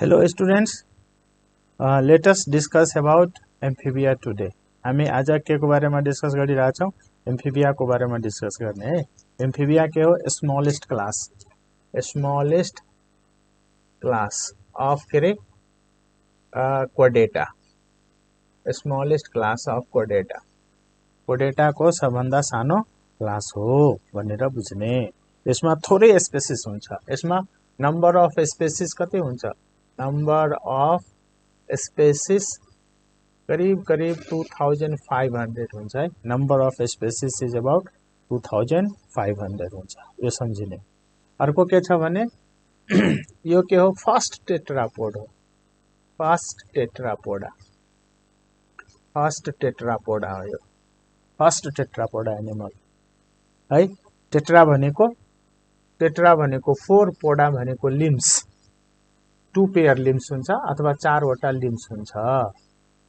Hello students, let us discuss about amphibia today. हामी आज के को बारेमा डिस्कस गरिरहेका छौं? एम्फिबिया को बारेमा डिस्कस गर्ने है। एम्फिबिया के हो? स्मॉलेस्ट क्लास अफ के रे क्वाड्रेटा। स्मॉलेस्ट क्लास अफ क्वाड्रेटा। क्वाड्रेटा को सबभन्दा सानो क्लास हो भनेर बुझ्ने। यसमा थोरै स्पेसिस हुन्छ। यसमा नम्बर अफ स्पेसिस कति हुन्छ? नम्बर अफ स्पेसिस करीब 2500 हुन्छ है। Number of species is about 2500 हुन्छ। यो सम्झिने। अर्को के छ भने यो के हो? फर्स्ट टेट्रापोड हो। फर्स्ट टेट्रापोडा हो यो। फर्स्ट टेट्रापोडा एनिमल है। टेट्रा भनेको 4, पोडा भनेको लिम्स। 2 पेयर लिम्स हुन्छ अथवा 4 वटा लिम्स हुन्छ।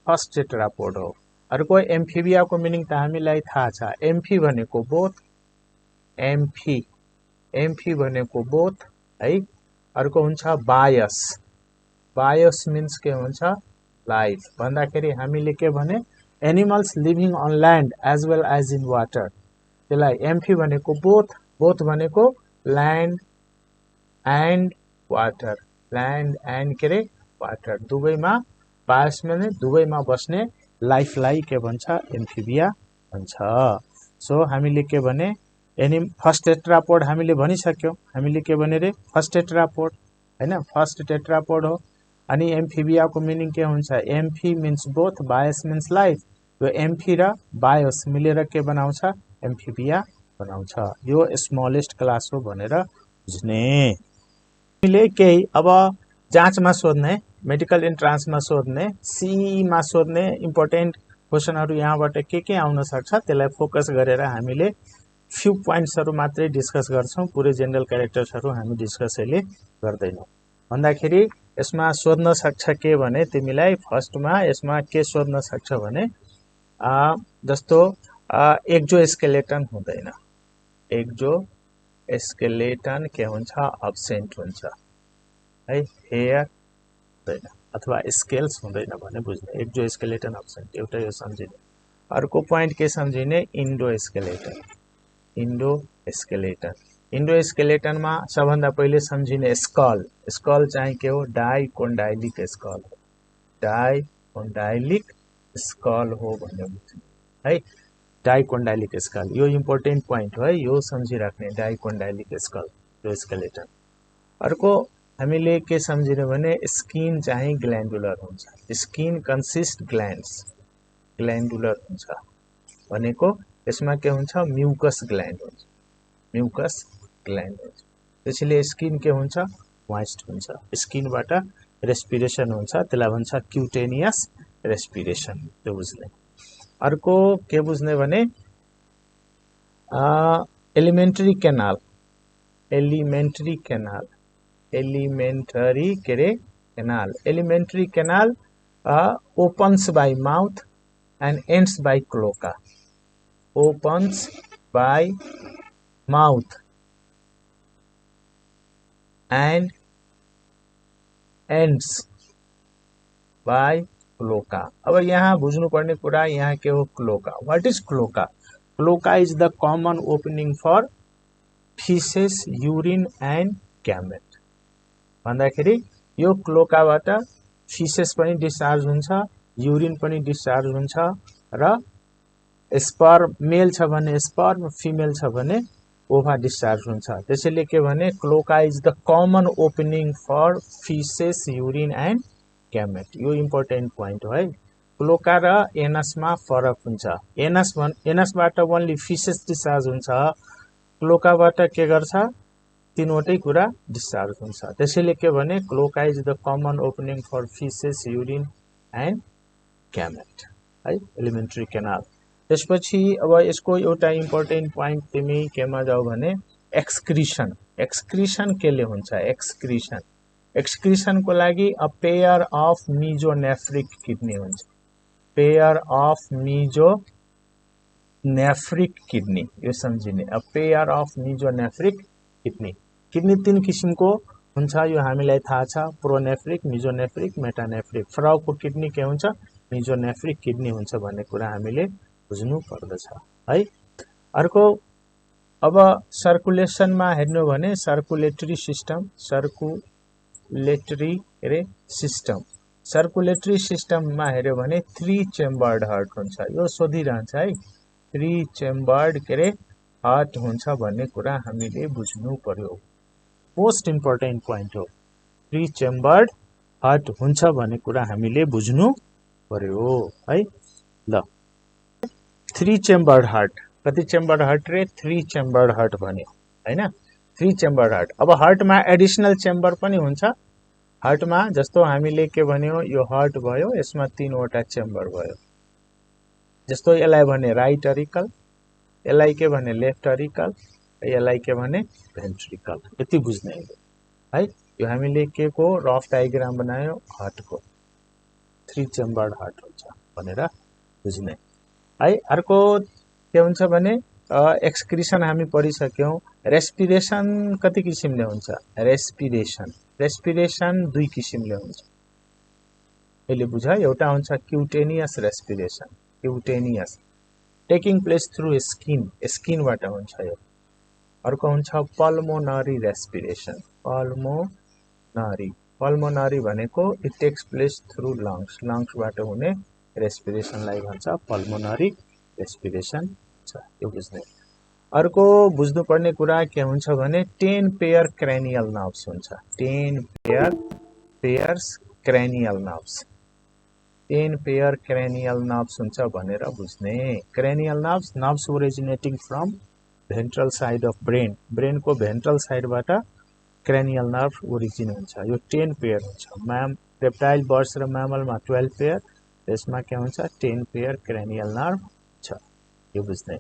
फर्स्ट टेट्रापोड हो। अर्को एम्फिबिया को मिनिङ त हामीलाई थाहा छ। एम्फी भनेको बोथ, एम्फी भनेको बोथ है। अर्को हुन्छ बायस। बायस मिन्स के हुन्छ? लाइफ। भन्दाखेरि हामीले के भने animals living on land as well as in water. त्यसलाई एम्फी भनेको बोथ भनेको land and water. Land and के रे वाटर दुवैमा बायस भने दुवैमा बस्ने लाइफलाई के भन्छ? एम्फिबिया भन्छ। सो हामीले के भने फर्स्ट टेट्रापोड हामीले भनिसक्यौं। हामीले के भने रे? फर्स्ट टेट्रापोड हैन। फर्स्ट टेट्रापोड हो। अनि एम्फिबिया को मिनिङ के हुन्छ? Amphi means both, bias means life. यो एम्फी र बायस मिलेर के बनाउँछ? एम्फिबिया बनाउँछ। यो स्मॉलेस्ट क्लास हो भनेर बुझ्ने। हामीले केही अब जाँचमा सोध्ने, मेडिकल इन्ट्रान्समा सोध्ने, सीमा सोध्ने इम्पोर्टेन्ट क्वेशनहरु यहाँबाट के आउन सक्छ त्यसलाई फोकस गरेर हामीले फ्यु पोइन्ट्सहरु मात्रै डिस्कस गर्छौं। पुरै जनरल क्यारेक्टर्सहरु हामी डिस्कस अहिले गर्दैनौं। भन्दाखेरि यसमा सोध्न सक्छ के भने तिमीलाई फर्स्टमा यसमा के सोध्न सक्छ भने जस्तो एक्जोस्केलेटन हुँदैन। एक्जोस्केलेटन के हुन्छ? अब्सेन्ट हुन्छ है। हेयर हुँदैन अथवा स्केल्स हुँदैन भने बुझ्ने। एक्जोस्केलेटन अब्सेन्ट एउटा यो सम्झिने। अर्को पोइन्ट के सम्झिने? इन्डोस्केलेटनमा सबभन्दा पहिले सम्झिने स्कल चाहिँ के हो? डाइकोन्डाइलिक स्कल हो। डाइकोन्डाइलिक स्कल हो भन्ने बुझ्ने है। डाइकोन्डाइलिक स्कल यो इम्पोर्टेन्ट पोइन्ट हो है। यो सम्झिराख्ने डाइकोन्डाइलिक स्कल यो स्केलेटन। अर्को हामीले के सम्झिने भने स्किन चाहिँ ग्ल्यान्डुलर हुन्छ। स्किन कन्सिस्ट ग्ल्यान्डुलर हुन्छ भनेको यसमा के हुन्छ? म्युकस ग्ल्यान्ड हुन्छ। त्यसैले स्किन के हुन्छ? मोइस्ट हुन्छ। स्किनबाट रेस्पिरेसन हुन्छ। त्यसलाई भन्छ क्युटेनियस रेस्पिरेसन। त्यो बुझ्ने। अर्को के बुझ्ने भने elementary canal opens by mouth and ends by cloaca. Opens by mouth and ends by cloaca. अब यहाँ बुझ्नु पर्ने कुरा यहाँ के हो? Cloaca. What is cloaca? Cloaca is the common opening for faeces, urine and gamete. भन्दाखेरि यो क्लोकाबाट फिसेस पनि डिस्चार्ज हुन्छ, युरिन पनि डिस्चार्ज हुन्छ र स्पर्म मेल छ भने स्पर्म, फिमेल छ भने ओभा डिस्चार्ज हुन्छ। त्यसैले के भने cloaca is the common opening for faeces, urine and gamete. यो इम्पोर्टेन्ट पोइन्ट हो है। क्लोका र एनसमा फरक हुन्छ। एनसबाट ओन्ली फिसेस डिस्चार्ज हुन्छ। क्लोकाबाट के गर्छ? तीनवटै कुरा डिस्चार्ज हुन्छ। त्यसैले के भने cloaca is the common opening for faeces, urine and gamete है। Alimentary canal. त्यसपछि अब यसको एउटा इम्पोर्टेन्ट पोइन्ट तिमी केमा जाऊ भने एक्सक्रिसन केले हुन्छ? एक्सक्रिसन को लागि अ पेयर अफ मिजोनेफ्रिक किडनी हुन्छ। पेयर अफ मिजोनेफ्रिक किडनी यो सम्झिने। अ पेयर अफ मिजोनेफ्रिक किडनी 3 किसिमको हुन्छ यो हामीलाई थाहा छ प्रोनेफ्रिक मिजोनेफ्रिक मेटानेफ्रिक फ्रगको किडनी के हुन्छ मिजोनेफ्रिक किडनी हुन्छ भन्ने कुरा हामीले बुझ्नु पर्दछ है अर्को अब सर्कुलेसनमा हेर्नु भने सर्कुलेटरी सिस्टम सर्कुलेटरी सिस्टममा हेर्यो भने 3 चेम्बर्ड हार्ट हुन्छ यो सोधिरहन्छ है 3 चेम्बर्ड हार्ट हुन्छ भन्ने कुरा हामीले बुझ्नु पर्यो मोस्ट इम्पोर्टेन्ट पोइन्ट हो 3 चेम्बर्ड हार्ट हुन्छ भन्ने कुरा हामीले बुझ्नु पर्यो है ल 3 चेम्बर्ड हार्ट कति चेम्बर्ड हार्ट रे 3 चेम्बर्ड हार्ट भन्यो हैन 3 चेम्बर्ड हार्ट अब हार्टमा एडिशनल चेम्बर पनि हुन्छ हार्टमा जस्तो हामीले के भन्यो यो हार्ट भयो यसमा 3 वटा चेम्बर भयो जस्तो यसलाई भने राइट अरिकल यसलाई के भने लेफ्ट अरिकल यसलाई के भने भेन्ट्रिकल यति बुझ्ने है यो हामीले के को रफ डायग्राम बनायो हार्टको 3 चेम्बर्ड हार्ट हुन्छ भनेर बुझ्ने है अर्को के हुन्छ भने एक्सक्रिसन हामी पढिसक्यौं रेस्पिरेसन कति किसिमले हुन्छ रेस्पिरेसन दुई किसिमले हुन्छ यसले बुझ एउटा हुन्छ क्युटेनियस रेस्पिरेसन क्युटेनियस टेकिङ प्लेस थ्रु स्किनबाट हुन्छ यो अर्को हुन्छ पल्मोनरी रेस्पिरेसन पल्मोनरी भनेको इट टेक्स प्लेस थ्रु लंग्सबाट हुने रेस्पिरेसनलाई भन्छ पल्मोनरी रेस्पिरेसन छ यो बुझ्ने अर्को बुझ्नुपर्ने कुरा के हुन्छ भने 10 पेयर क्रेनियल नर्भ्स हुन्छ 10 pairs cranial nerves 10 pair cranial nerves हुन्छ भनेर बुझ्ने cranial nerves originating from ventral side of brain को भेन्ट्रल साइडबाट क्रेनियल नर्भ ओरिजिन हुन्छ यो 10 पेयर हुन्छ रेप्टाइल बर्ड्स र म्यामलमा 12 पेयर त्यसमा के हुन्छ 10 पेयर क्रेनियल नर्भ छ यो बुझ्ने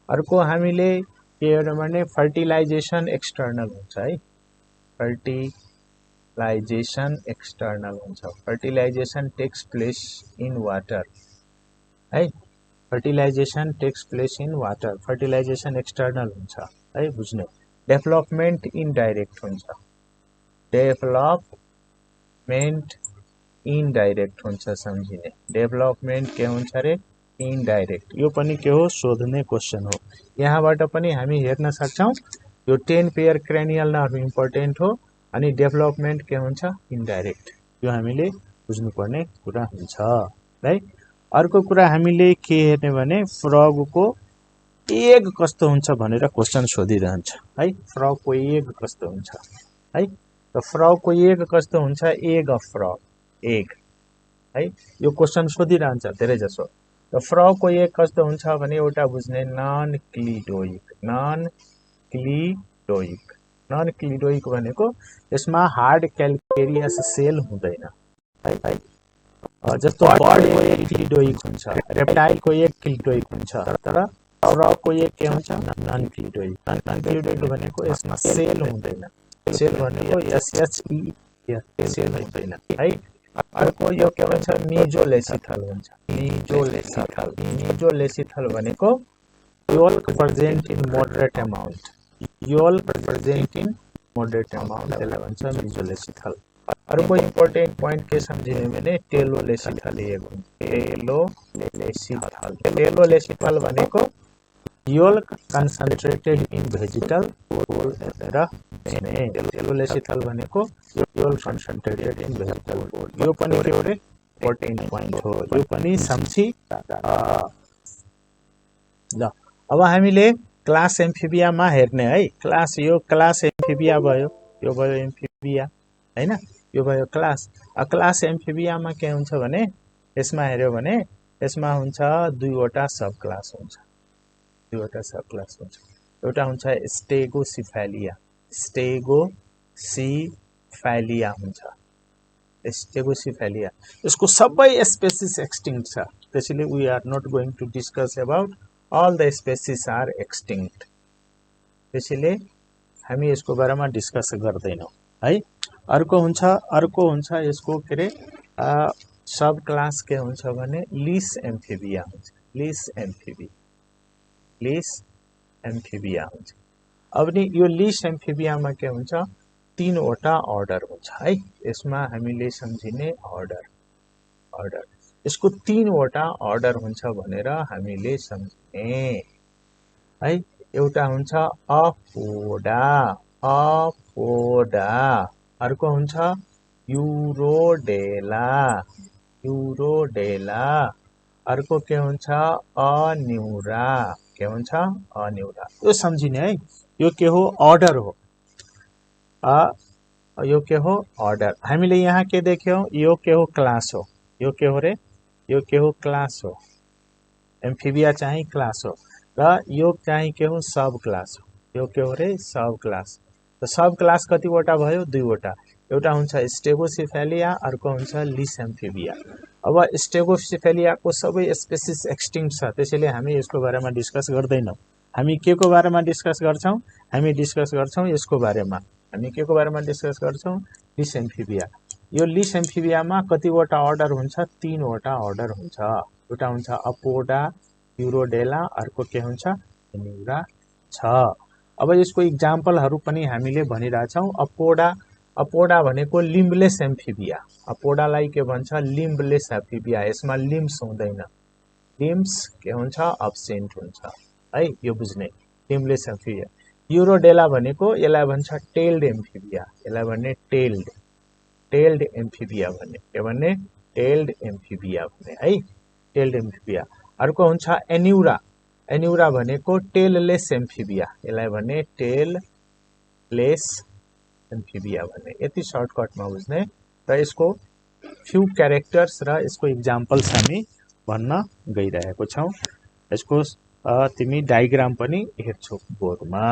अर्को हामीले के हेर्नु भने फर्टिलाइजेसन एक्सटर्नल हुन्छ है फर्टिलाइजेसन एक्सटर्नल हुन्छ fertilisation takes place in water है fertilisation takes place in water fertilisation external हुन्छ है बुझ्ने डेभलपमेन्ट इनडाइरेक्ट हुन्छ डेभलपमेन्ट इनडाइरेक्ट हुन्छ सम्झिने डेभलपमेन्ट के हुन्छ रे इनडाइरेक्ट यो पनि के हो सोध्ने क्वेशन हो यहाँबाट पनि हामी हेर्न सक्छौं यो 10 पेयर क्रेनियल नर्भ इम्पोर्टेन्ट हो अनि डेभलपमेन्ट के हुन्छ इनडाइरेक्ट यो हामीले बुझ्नुपर्ने कुरा हुन्छ है अर्को कुरा हामीले के हेर्ने भने फ्रगको एग कस्तो हुन्छ भनेर क्वेशन सोधिरहन्छ है फ्रगको एग कस्तो हुन्छ है त फ्रगको एग कस्तो हुन्छ एग अफ फ्रग एग है यो क्वेशन सोधिरहन्छ धेरै जसो त फ्रगको एग कस्तो हुन्छ भने एउटा बुझ्ने नन क्लिडोइक भनेको यसमा हार्ड क्याल्केरियस सेल हुँदैन है जस्तो बर्डको एक क्लिडोइक हुन्छ रेप्टाइलको एक क्लिडोइक हुन्छ तर फ्रगको एक के हुन्छ नन क्लिडोइक भनेको यसमा सेल हुँदैन सेल भनेको सेल हुँदैन है अर्को यो के भन्छ मेजोलेसिथल हुन्छ मेजोलेसिथल भनेको yolk present in moderate amount त्यसलाई भन्छ मेजोलेसिथल अर्को इम्पोर्टेन्ट पोइन्ट के सम्झिने भने टेलोलेसिथल टेलोलेसिथल भनेको योल्क कन्सन्ट्रेटेड इन भेजिटल र टेलोलेसिथल भनेको योल्क कन्सन्ट्रेटेड इन भेजिटल यो पनि एउटा इम्पोर्टेन्ट पोइन्ट हो यो पनि सम्झी ल अब हामीले क्लास एम्फिबियामा हेर्ने है क्लास एम्फिबिया भयो यो भयो एम्फिबिया हैन यो भयो क्लास एम्फिबियामा के हुन्छ भने यसमा हेर्यो भने यसमा हुन्छ दुईवटा सब क्लास हुन्छ एउटा हुन्छ स्टेगोसिफेलिया हुन्छ स्टेगोसिफेलिया यसको सबै स्पेसिस एक्सटिंक्ट छ त्यसैले we are not going to discuss about all the species are extinct त्यसैले हामी यसको बारेमा डिस्कस गर्दैनौं है अर्को हुन्छ यसको के रे सब क्लास के हुन्छ भने लिस एम्फिबिया हुन्छ लिस एम्फिबिया हुन्छ अब नि यो लिस एम्फिबियामा के हुन्छ तीनवटा अर्डर हुन्छ है। यसमा हामीले सम्झिने अर्डर यसको तीनवटा अर्डर हुन्छ भनेर हामीले सम्झिने है। एउटा हुन्छ अपोडा, अर्को हुन्छ युरोडेला, अर्को के हुन्छ अनिउरा, यो सम्झिने है। यो के हो अर्डर हो, यो के हो अर्डर। हामीले यहाँ के देख्यौं, यो के हो क्लास हो, यो के हो रे, यो के हो क्लास हो, एम्फिबिया चाहिँ क्लास हो र यो चाहिँ के हो सब क्लास हो, यो के हो रे सब क्लास। त सब क्लास कतिवटा भयो, दुईवटा। एउटा हुन्छ स्टेगोसिफेलिया, अर्को हुन्छ लिस एम्फिबिया। अब स्टेगोसिफेलिया को सबै स्पेसिस एक्सटिंक्ट छ, त्यसैले हामी यसको बारेमा डिस्कस गर्दैनौं। हामी के को बारेमा डिस्कस गर्छौं, हामी डिस्कस गर्छौं यसको बारेमा। हामी के को बारेमा डिस्कस गर्छौं, लिस एम्फिबिया। यो लिस एम्फिबियामा कतिवटा अर्डर हुन्छ, तीनवटा अर्डर हुन्छ। एउटा हुन्छ अपोडा, युरोडेला, अर्को के हुन्छ एनिउरा छ। अब यसको इक्जाम्पलहरु पनि हामीले भनिरहेछौं। अपोडा भनेको लिम्बलेस एम्फिबिया, अपोडालाई के भन्छ लिम्बलेस एम्फिबिया। यसमा लिम्स हुँदैन, लिम्स के हुन्छ अब्सेन्ट हुन्छ है, यो बुझ्ने लिम्बलेस एम्फिबिया। युरोडेला भनेको यसलाई भन्छ टेल्ड एम्फिबिया, यसलाई भन्ने टेल्ड एम्फिबिया भन्ने, के भन्ने टेल्ड एम्फिबिया भन्ने है, टेल्ड एम्फिबिया। अर्को हुन्छ एनिउरा, एनिउरा भनेको टेललेस एम्फिबिया, यसलाई भन्ने टेललेस एम्फिबिया भन्ने। यति सर्टकटमा बुझ्ने र यसको फ्यू क्यारेक्टर्स र यसको इक्जाम्पल्स हामी भन्न गइरहेको छौं। यसको तिमी डायग्राम पनि हेर्छौ बोर्डमा।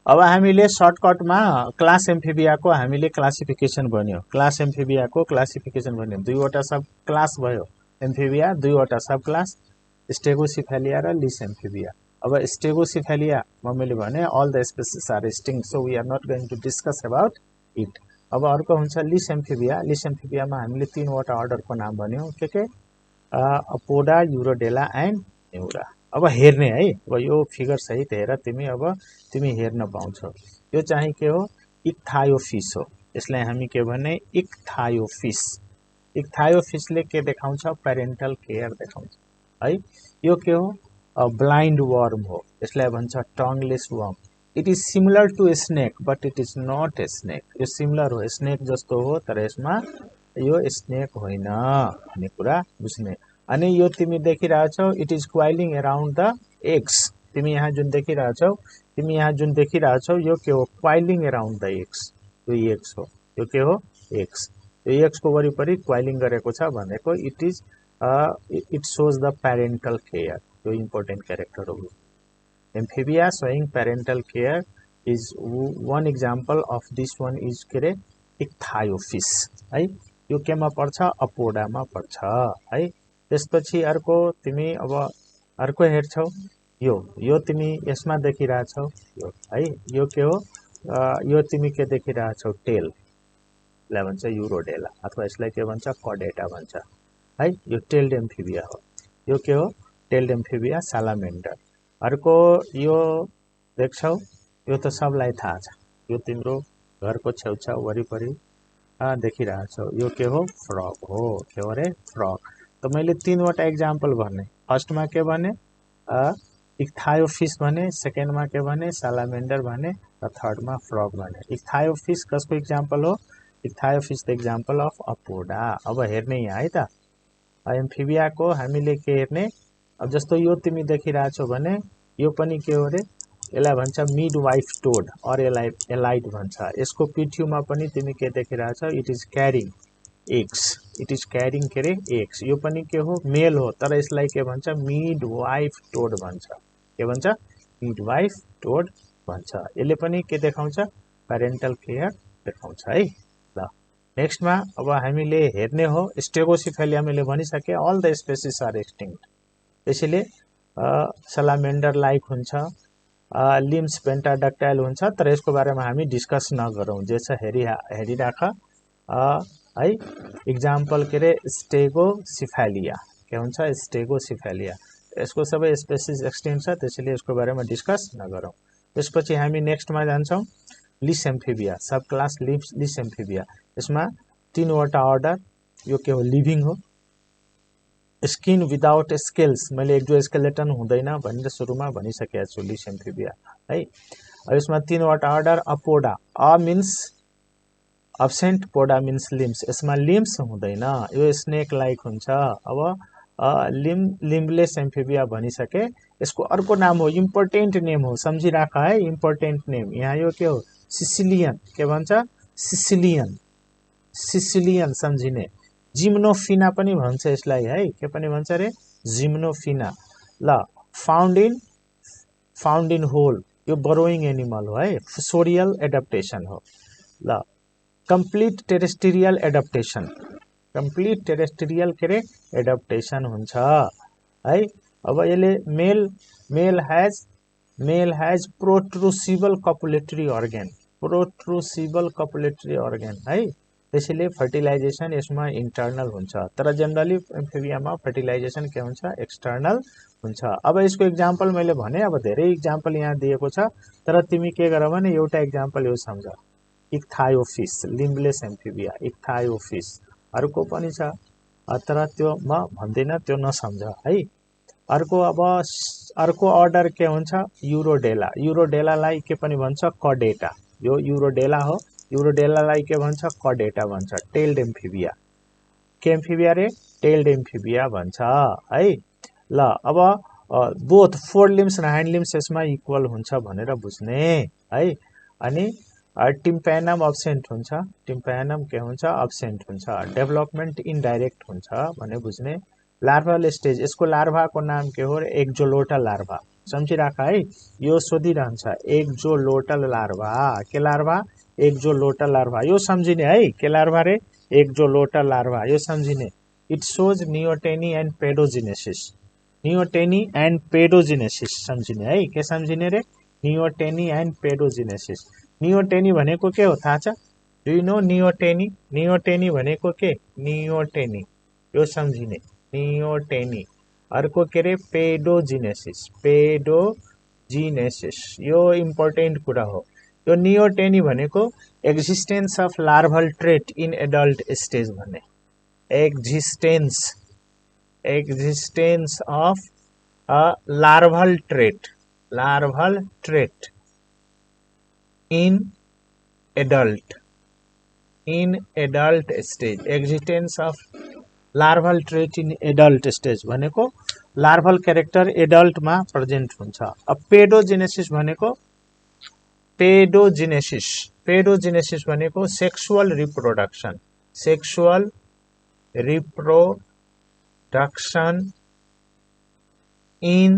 अब हामीले सर्टकटमा क्लास एम्फिबियाको हामीले क्लासिफिकेसन भन्यो, क्लास एम्फिबियाको क्लासिफिकेसन भन्यो। दुईवटा सब क्लास भयो एम्फिबिया, दुईवटा सब क्लास स्टेगोसिफेलिया र लिस एम्फिबिया। अब स्टेगोसिफेलिया मैले भने all the species are extinct, so we are not going to discuss about it. अब अर्को हुन्छ लिस एम्फिबिया। लिस एम्फिबियामा हामीले तीनवटा अर्डरको नाम भन्यौ, के अपोडा, युरोडेला एन्ड एनिउरा। अब हेर्ने है, अब यो फिगर सहित हेर तिमी, अब तिमी हेर्न पाउँछौ। यो चाहिँ के हो इक्थायोफिस हो, यसलाई हामी के भन्ने इक्थायोफिस। इक्थायोफिसले के देखाउँछ, पेरेन्टल केयर देखाउँछ है। यो के हो ब्लाइन्ड वर्म हो, यसलाई भन्छ tongueless worm. It is similar to snake but it is not a snake. यो सिमिलर हो, स्नेक जस्तो हो, तर यसमा यो स्नेक होइन भन्ने कुरा बुझ्ने। अनि यो तिमी देखिरहेछौ, it is coiling around the eggs. तिमी यहाँ जुन देखिरहेछौ, यो के हो क्वाइलिङ अराउन्ड द एग्स। यो एग्स हो, यो के हो एग्स। यो एग्स को वरिपरि क्वाइलिङ गरेको छ भनेको it shows the parental care. यो इम्पोर्टेन्ट क्यारेक्टर हो। Amphibia showing parental care is one example of this one is के रे इक्थायोफिस है। यो केमा पर्छ, अपोडामा पर्छ है। त्यसपछि अर्को तिमी अब अर्को हेर्छौ, यो तिमी यसमा देखिरहेछौ, यो है, यो के हो यो तिमी के देखिरहेछौ, टेल, यसलाई भन्छ युरोडेला अथवा यसलाई के भन्छ कडेटा भन्छ है। यो टेल्ड एम्फिबिया हो, यो के हो टेल्ड एम्फिबिया सालामेन्डर। अर्को यो देख्छौ, यो त सबलाई थाहा छ, यो तिम्रो घरको छेउछाउ वरिपरि देखिरहेछौ, यो के हो फ्रग हो, के हो रे फ्रग। त मैले तीनवटा एक्जाम्पल भने, फर्स्टमा के भने इक्थायोफिस भने, सेकेन्डमा के भने सालामेन्डर भने र थर्डमा फ्रग भने। इक्थायोफिस कसको एक्जाम्पल हो, इक्थायोफिस द एक्जाम्पल अफ अपोडा। अब हेर्ने यहाँ है त एम्फिबियाको हामीले के हेर्ने। अब जस्तो यो तिमी देखिरहेछौ भने यो पनि के हो रे, यसलाई भन्छ midwife toad or Alytes भन्छ। यसको पिठ्युमा पनि तिमी के देखिरहेछौ, it is carrying eggs, it is carrying के रे एग्स। यो पनि के हो मेल हो, तर यसलाई के भन्छ मिड वाइफ टोड भन्छ, के भन्छ मिड वाइफ टोड भन्छ। यसले पनि के देखाउँछ, पेरेन्टल केयर देखाउँछ है। ल नेक्स्टमा अब हामीले हेर्ने हो स्टेगोसिफेलिया। मैले भनिसके all the species are extinct, त्यसैले सलामेन्डर लाइक हुन्छ, लिम्स पेन्टाडक्टाइल हुन्छ, तर यसको बारेमा हामी डिस्कस नगरौँ। जे छ हेरिराख है। इक्जाम्पल के रे स्टेगोसिफेलिया, के हुन्छ स्टेगोसिफेलिया। यसको सबै स्पेसिस एक्सटिंक्ट छ, त्यसैले यसको बारेमा डिस्कस नगरौँ। त्यसपछि हामी नेक्स्टमा जान्छौँ। लिस एम्फिबिया, सब क्लास लिस एम्फिबिया। यसमा तीनवटा अर्डर, यो के हो लिभिङ हो। स्किन विदाउट स्केल्स, मैले एक्जोस्केलेटन हुँदैन भनेर सुरुमा भनिसकेको छु लिस एम्फिबिया है। यसमा तीनवटा order, Apoda, a means absent, poda means limbs, यसमा लिम्स हुँदैन, यो स्नेक लाइक हुन्छ। अब लिम्बलेस एम्फिबिया भनिसके। यसको अर्को नाम हो, इम्पोर्टेन्ट नेम हो, सम्झिराख है, इम्पोर्टेन्ट नेम। यहाँ यो के हो, सिसिलियन, के भन्छ, सिसिलियन, सिसिलियन सम्झिने। जिम्नोफिना पनि भन्छ यसलाई है, के पनि भन्छ रे, जिम्नोफिना। ल फाउन्ड इन होल, यो बरोइङ एनिमल हो है, फुसोरियल एडप्टेसन हो। ल complete terrestrial adaptation, complete terrestrial के रे एडप्टेसन हुन्छ है। अब यसले male has protrusible copulatory organ, protrusible copulatory organ है। त्यसैले फर्टिलाइजेसन यसमा इन्टर्नल हुन्छ, तर जनरली एम्फिबियामा फर्टिलाइजेसन के हुन्छ, एक्सटर्नल हुन्छ। अब यसको इक्जाम्पल मैले भने, अब धेरै इक्जाम्पल यहाँ दिएको छ, तर तिमी के गर भने एउटा इक्जाम्पल यो सम्झ, इक्थायोफिस, लिम्बलेस एम्फिबिया, इक्थायोफिस। अर्को पनि छ, तर त्यो म भन्दिनँ, त्यो नसम्झ है। अर्को अब अर्को अर्डर के हुन्छ, युरोडेला, युरोडेलालाई के पनि भन्छ, कडेटा, यो युरोडेला हो। युरोडेलालाई के भन्छ, कडेटा भन्छ। टेल्ड एम्फिबिया, के एम्फिबिया रे, टेल्ड एम्फिबिया भन्छ है। ल अब बोथ फोर लिम्स र हाइन्ड लिम्स यसमा इक्वल हुन्छ भनेर बुझ्ने है। अनि टिम्प्यानम अब्सेन्ट हुन्छ, टिम्प्यानम के हुन्छ, अब्सेन्ट हुन्छ। डेभलपमेन्ट इनडाइरेक्ट हुन्छ भने बुझ्ने। लार्भल स्टेज, यसको लार्भाको नाम के हो, एक्जोलोटल लार्भा, सम्झिराख है, यो सोधिरहन्छ, एक्जोलोटल लार्भा, के लार्भा, एक्जोलोटल लार्भा, यो सम्झिने है, के लार्भा रे, एक्जोलोटल लार्भा, यो सम्झिने। It shows neoteny and पेडोजिनेसिस, neoteny and पेडोजिनेसिस सम्झिने है, के सम्झिने रे, नियोटेनी एन्ड पेडोजिनेसिस। नियोटेनी भनेको के हो थाहा छ, do you know neoteny, neoteny भनेको के, नियोटेनी, यो सम्झिने, नियोटेनी। अर्को के रे, पेडोजिनेसिस, पेडोजिनेसिस, यो इम्पोर्टेन्ट कुरा हो। यो नियोटेनी भनेको existence of larval trait in adult stage भन्ने, existence of larval trait in adult stage, existence of larval trait in adult stage भनेको लार्भल क्यारेक्टर एडल्टमा प्रेजेन्ट हुन्छ। अब पेडोजेनेसिस भनेको, पेडोजेनेसिस भनेको sexual reproduction, sexual reproduction in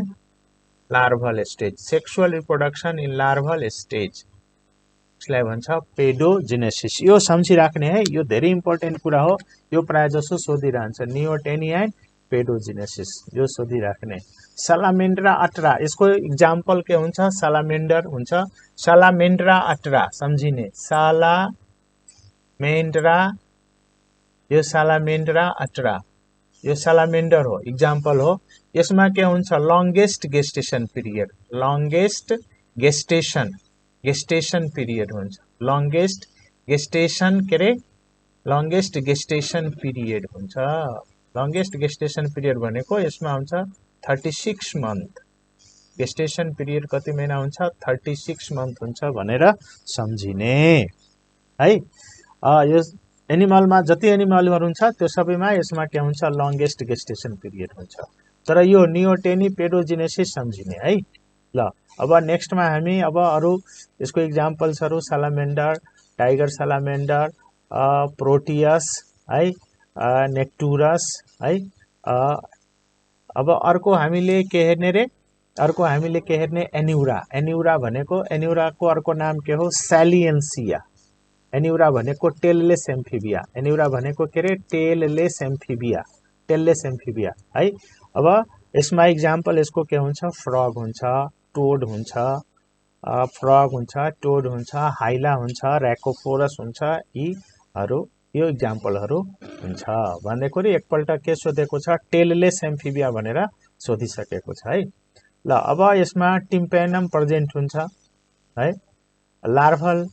larval stage, sexual reproduction in larval stage, यसलाई भन्छ paedogenesis. यो सम्झिराख्ने है, यो धेरै इम्पोर्टेन्ट कुरा हो, यो प्राय जसो सोधिरहन्छ, नियोटेनी एन्ड पेडोजेनेसिस, यो सोधिराख्ने। सालामेन्ड्रा अट्रा, यसको इक्जाम्पल के हुन्छ, सालामेन्डर हुन्छ, सालामेन्ड्रा अट्रा सम्झिने, सालामेन्ड्रा, यो सालामेन्ड्रा अट्रा, यो सालामेन्डर हो, इक्जाम्पल हो। यसमा के हुन्छ, लङ्गेस्ट गेस्टेसन पिरियड, लङ्गेस्ट गेस्टेसन पिरियड हुन्छ, लङ्गेस्ट गेस्टेसन के रे, लङ्गेस्ट गेस्टेसन पिरियड हुन्छ। लङ्गेस्ट गेस्टेसन पिरियड भनेको यसमा हुन्छ 36 मन्थ, गेस्टेसन पिरियड कति महिना हुन्छ, 36 मन्थ हुन्छ भनेर सम्झिने है। यो एनिमलमा जति एनिमलहरु हुन्छ त्यो सबैमा यसमा के हुन्छ, लङ्गेस्ट गेस्टेसन पिरियड हुन्छ। तर यो नियोटेनी पेडोजेनेसिस सम्झिने है। ल अब नेक्स्टमा हामी अब अरु यसको इक्जाम्पल्सहरु, सालामेन्डर, टाइगर सालामेन्डर, प्रोटियस है, नेक्टुरस है। अब अर्को हामीले के हेर्ने रे, अर्को हामीले के हेर्ने, एन्युरा, एन्युरा भनेको, एन्युराको अर्को नाम के हो, सैलिएन्सिया, एन्युरा भनेको टेललेस एम्फिबिया, एन्युरा भनेको के रे, टेललेस एम्फिबिया, टेललेस एम्फिबिया है। अब यसमा इक्जाम्पल यसको के हुन्छ, फ्रग हुन्छ, टोड हुन्छ, फ्रग हुन्छ, टोड हुन्छ, हाइला हुन्छ, र्याकोफोरस हुन्छ, यीहरु यो इक्जाम्पलहरु हुन्छ। भनेको रे एकपल्ट के सोधेको छ, टेललेस एम्फिबिया भनेर सोधिसकेको छ है। ल अब यसमा टिम्प्यानम प्रेजेन्ट हुन्छ है, लार्भल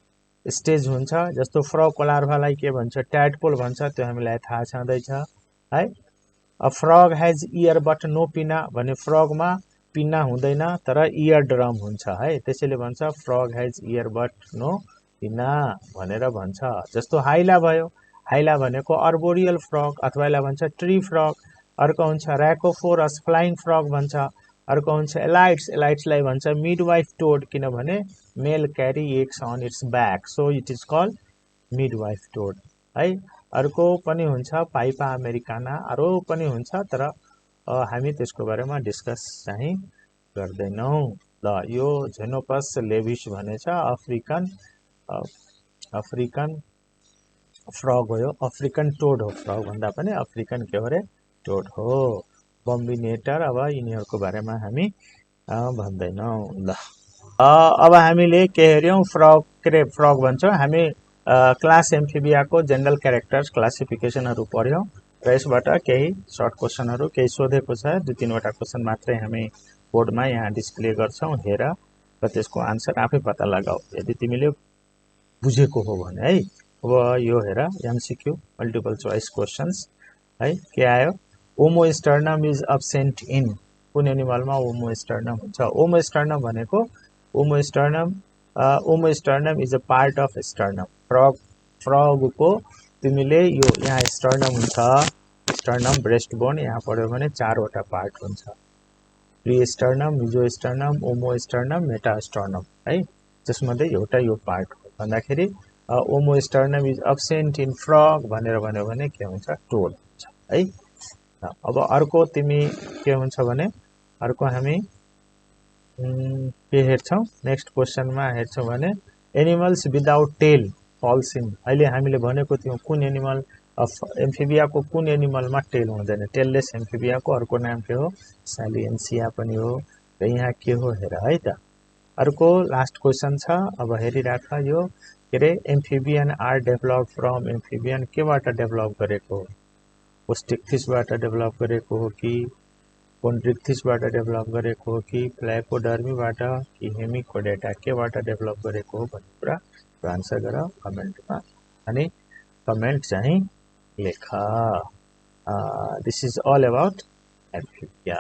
स्टेज हुन्छ। जस्तो फ्रगको लार्भालाई के भन्छ, ट्याडपोल भन्छ, त्यो हामीलाई थाहा छँदैछ है। A frog has ear but no pinna भने फ्रगमा पिना हुँदैन तर इयर ड्रम हुन्छ है, त्यसैले भन्छ frog has ear but no pinna भनेर भन्छ। जस्तो हाइला भयो, हाइला भनेको अर्बोरियल फ्रग अथवा यसलाई भन्छ ट्री फ्रग। अर्को हुन्छ र्याकोफोरस फ्लाइङ फ्रग भन्छ। अर्को हुन्छ एलाइट्स, एलाइट्सलाई भन्छ मिडवाइफ टोड किनभने male carry eggs on its back, so it is called midwife toad है। अर्को पनि हुन्छ पाइपा अमेरिकाना, अरू पनि हुन्छ तर हामी त्यसको बारेमा डिस्कस चाहिँ गर्दैनौँ। ल यो झेनोपस लेभिस भने छ अफ्रिकन फ्रग हो, यो अफ्रिकन टोड हो, फ्रग भन्दा पनि अफ्रिकन के हो रे टोड हो। बम्बिनेटर अब यिनीहरूको बारेमा हामी भन्दैनौँ। ल अब हामीले के हेर्यौँ, फ्रग भन्छौँ हामी। क्लास एम्फिबियाको जेनरल क्यारेक्टर्स क्लासिफिकेसनहरू पढ्यौँ र यसबाट केही सर्ट क्वेसनहरू केही सोधेको छ, 2-3वटा क्वेसन मात्रै हामी बोर्डमा यहाँ डिस्प्ले गर्छौँ, हेर र त्यसको आन्सर आफै पत्ता लगाऊ यदि तिमीले बुझेको हो भने है। अब यो हेर एमसीक्यू मल्टिपल चोइस क्वेसन्स है। के आयो, ओमोस्टर्नम इज अब्सेन्ट इन, कुन एनिमलमा ओमोस्टर्नम हुन्छ। ओमोस्टर्नम भनेको omosternum is a part of sternum. फ्रगको तिमीले यो यहाँ स्टर्नम हुन्छ, स्टर्नम ब्रेस्ट बोन यहाँ पढ्यो भने 4वटा पार्ट हुन्छ, प्रिस्टर्नम, मिजोस्टर्नम, ओमोस्टर्नम, मेटास्टर्नम है, जसमध्ये एउटा यो पार्ट हो। भन्दाखेरि ओमोस्टर्नम इज अब्सेन्ट इन फ्रग भनेर भन्यो भने के हुन्छ, टोड हुन्छ है। अब अर्को तिमी के हुन्छ भने अर्को हामी के हेर्छौँ, नेक्स्ट क्वेसनमा हेर्छौँ भने animals without tail falls in. अहिले हामीले भनेको थियौँ कुन एनिमल एम्फिबियाको कुन एनिमलमा टेल हुँदैन, टेललेस एम्फिबियाको अर्को नाम के हो, साइलिएन्सिया पनि हो। र यहाँ के हो हेर है त। अर्को लास्ट क्वेसन छ, अब हेरिराख यो के अरे, amphibian are develop from, amphibian केबाट डेभलप गरेको हो, पोस्टिक्थिसबाट डेभलप गरेको हो कि कोन्ड्रिक्थिसबाट डेभलप गरेको हो कि फ्ल्याकोडर्मीबाट कि हेमिकोडेटा केबाट डेभलप गरेको हो भन्ने कुरा आन्सर गर कमेन्टमा अनि कमेन्ट चाहिँ लेख। This is all about Amphibia.